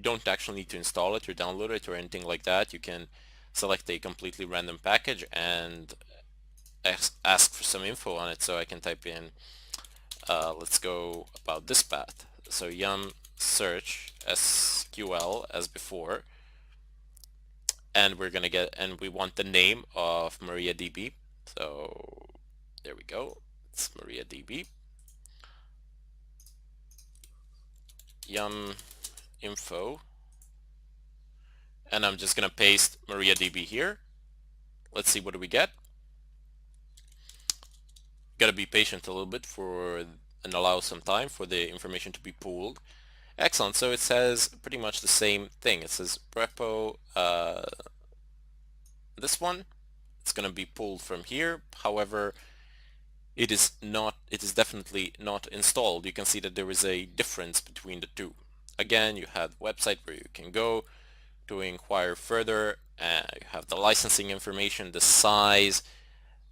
don't actually need to install it or download it or anything like that. You can select a completely random package and ask for some info on it. So I can type in, let's go about this path. So yum search SQL as before, and we're gonna get, and we want the name of MariaDB. So there we go. It's MariaDB. Yum info, and I'm just gonna paste MariaDB here. Let's see what do we get. Gotta be patient a little bit for and allow some time for the information to be pooled. Excellent. So it says pretty much the same thing. It says repo, this one, it's gonna be pulled from here. However, it is definitely not installed. You can see that there is a difference between the two. Again, you have the website where you can go to inquire further. You have the licensing information, the size,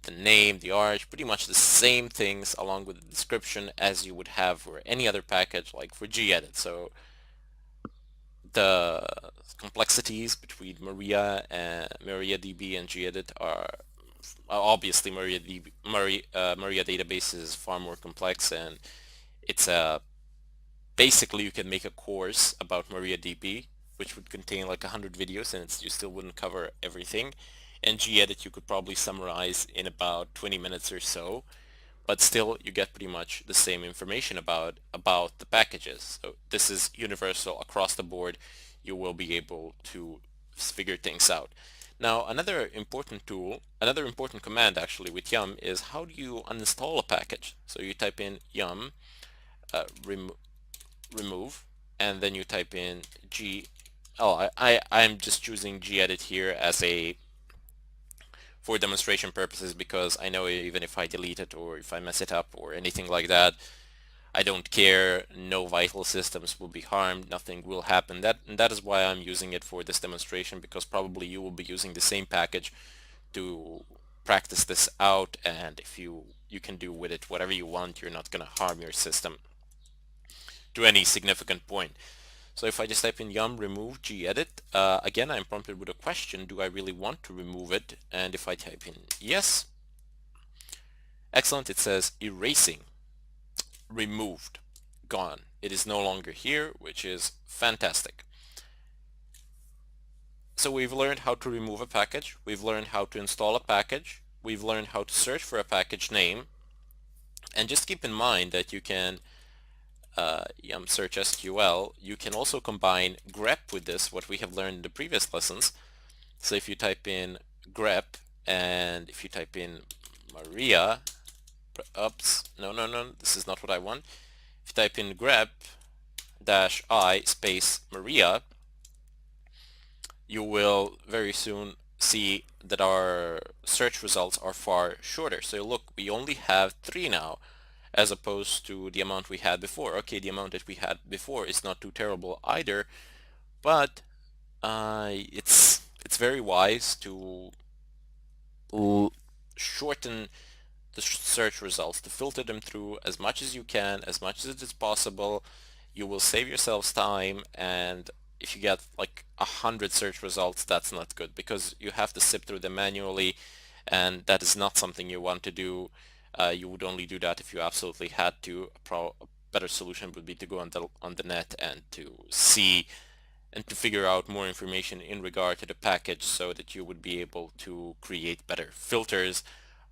the name, the arch, pretty much the same things along with the description as you would have for any other package like for gedit. So the complexities between MariaDB and gedit are obviously Maria database is far more complex, and it's basically you can make a course about MariaDB which would contain like 100 videos, and you still wouldn't cover everything. And gedit you could probably summarize in about 20 minutes or so, but still you get pretty much the same information about the packages. So this is universal across the board. You will be able to figure things out. Now another important tool, another important command actually with yum is how do you uninstall a package. So you type in yum remove, and then you type in I'm just choosing gedit here as a for demonstration purposes, because I know even if I delete it or if I mess it up or anything like that, I don't care. No vital systems will be harmed. Nothing will happen. That is why I'm using it for this demonstration, because probably you will be using the same package to practice this out, and if you can do with it whatever you want, you're not going to harm your system to any significant point. So if I just type in yum remove gedit, again I'm prompted with a question, do I really want to remove it? And if I type in yes, excellent, it says erasing, removed, gone. It is no longer here, which is fantastic. So we've learned how to remove a package, we've learned how to install a package, we've learned how to search for a package name, and just keep in mind that you can yum search SQL, you can also combine grep with this, what we have learned in the previous lessons. So if you type in grep, and if you type in Maria, oops, no, this is not what I want. If you type in grep dash I space Maria, you will very soon see that our search results are far shorter. So look, we only have 3 now, as opposed to the amount we had before. Okay, the amount that we had before is not too terrible either, but it's very wise to shorten the search results, to filter them through as much as you can, as much as it is possible. You will save yourselves time, and if you get like 100 search results, that's not good, because you have to sift through them manually, and that is not something you want to do. You would only do that if you absolutely had to. A better solution would be to go on the net and to see and to figure out more information in regard to the package, so that you would be able to create better filters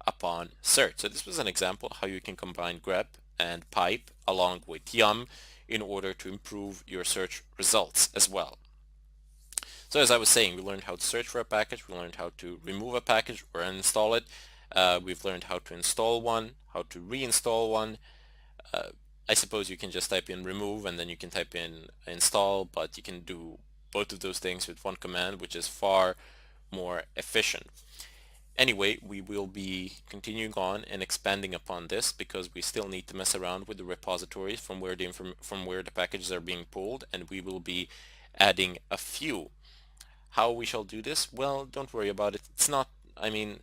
upon search. So this was an example how you can combine grep and pipe along with yum in order to improve your search results as well. So as I was saying, we learned how to search for a package, we learned how to remove a package or uninstall it. We've learned how to install one, how to reinstall one. I suppose you can just type in remove and then you can type in install, but you can do both of those things with one command, which is far more efficient. Anyway, we will be continuing on and expanding upon this, because we still need to mess around with the repositories from where the packages are being pulled, and we will be adding a few. How we shall do this? Well, don't worry about it. It's not, I mean,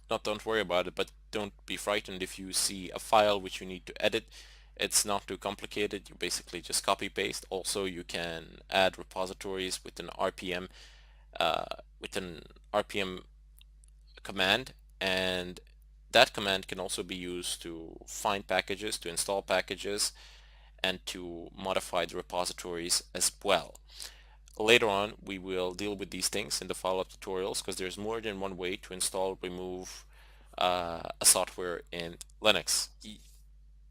not don't worry about it, but don't be frightened if you see a file which you need to edit. It's not too complicated. You basically just copy paste. Also, you can add repositories with an RPM command, and that command can also be used to find packages, to install packages, and to modify the repositories as well. Later on, we will deal with these things in the follow-up tutorials because there's more than one way to install, remove a software in Linux.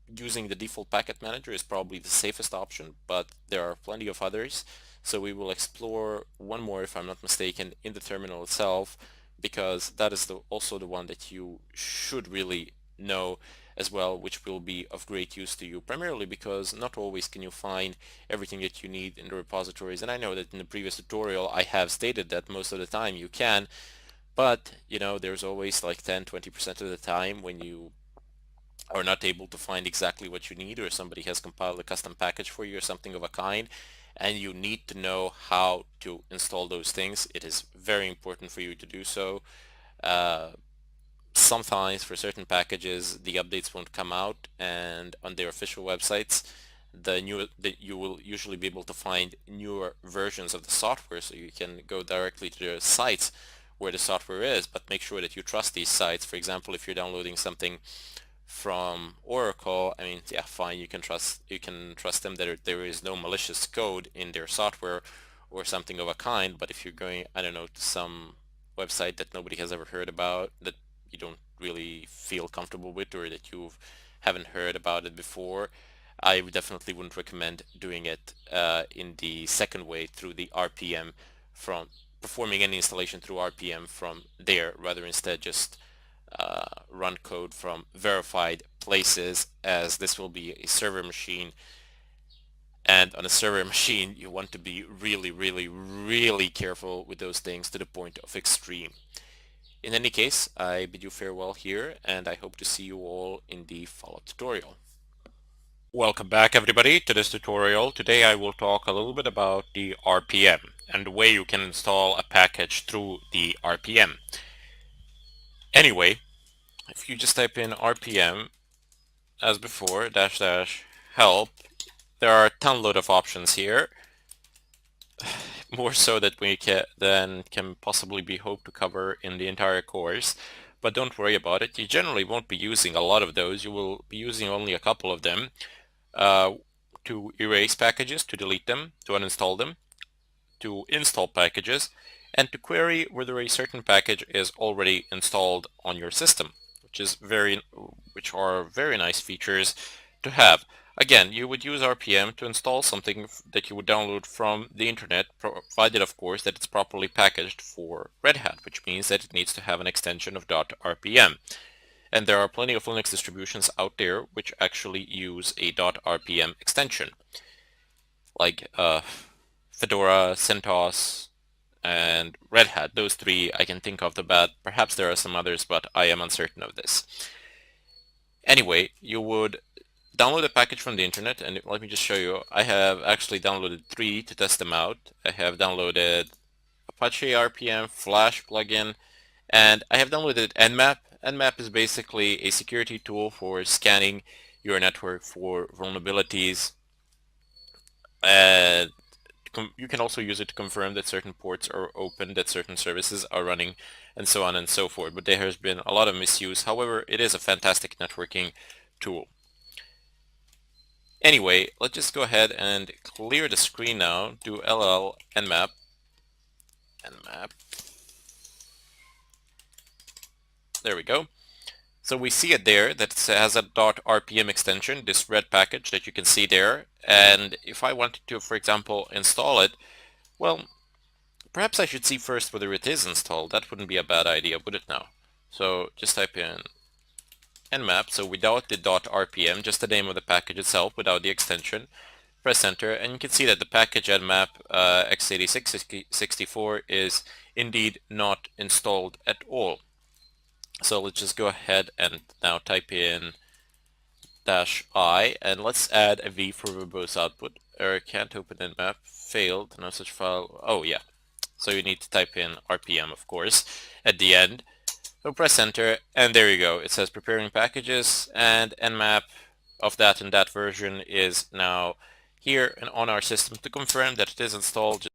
Using the default packet manager is probably the safest option, but there are plenty of others. So we will explore one more, if I'm not mistaken, in the terminal itself, because that is also the one that you should really know as well, which will be of great use to you, primarily because not always can you find everything that you need in the repositories. And I know that in the previous tutorial I have stated that most of the time you can, but there's always like 10-20% of the time when you are not able to find exactly what you need, or somebody has compiled a custom package for you or something of a kind, and you need to know how to install those things. It is very important for you to do so. Uh, Sometimes for certain packages the updates won't come out, and on their official websites you will usually be able to find newer versions of the software, so you can go directly to their sites where the software is, but make sure that you trust these sites. For example, if you're downloading something from Oracle, I mean, yeah, fine, you can trust them that there is no malicious code in their software or something of a kind. But if you're going, I don't know, to some website that nobody has ever heard about, that you don't really feel comfortable with, or that you haven't heard about it before, I definitely wouldn't recommend doing it in the second way through the RPM, from performing any installation through RPM from there. Rather, instead just run code from verified places, as this will be a server machine, and on a server machine you want to be really, really, really careful with those things to the point of extreme. In any case, I bid you farewell here, and I hope to see you all in the follow-up tutorial. Welcome back, everybody, to this tutorial. Today I will talk a little bit about the RPM and the way you can install a package through the RPM. Anyway, if you just type in RPM as before, --help, there are a ton load of options here, more so that we can possibly be hoped to cover in the entire course. But don't worry about it. You generally won't be using a lot of those. You will be using only a couple of them. To erase packages, to delete them, to uninstall them, to install packages, and to query whether a certain package is already installed on your system, which are very nice features to have. Again, you would use RPM to install something that you would download from the internet, provided of course that it's properly packaged for Red Hat, which means that it needs to have an extension of .rpm. And there are plenty of Linux distributions out there which actually use a .rpm extension, like Fedora, CentOS, and Red Hat. Those three I can think of the bat. Perhaps there are some others, but I am uncertain of this. Anyway, you would download a package from the internet, and let me just show you. I have actually downloaded 3 to test them out. I have downloaded Apache RPM, Flash plugin, and I have downloaded Nmap. Nmap is basically a security tool for scanning your network for vulnerabilities. And you can also use it to confirm that certain ports are open, that certain services are running, and so on and so forth. But there has been a lot of misuse. However, it is a fantastic networking tool. Anyway, let's just go ahead and clear the screen now. Do ll nmap. There we go. So we see it there that it has a .rpm extension, this red package that you can see there. And if I wanted to, for example, install it, well, perhaps I should see first whether it is installed. That wouldn't be a bad idea, would it now? So just type in nmap, so without the .rpm, just the name of the package itself, without the extension. Press enter, and you can see that the package nmap x86-64 is indeed not installed at all. So let's just go ahead and now type in -i, and let's add a v for verbose output. Error, can't open nmap, failed, no such file. Oh yeah, so you need to type in RPM, of course, at the end. So press enter, and there you go. It says preparing packages, and nmap of that in that version is now here and on our system. To confirm that it is installed,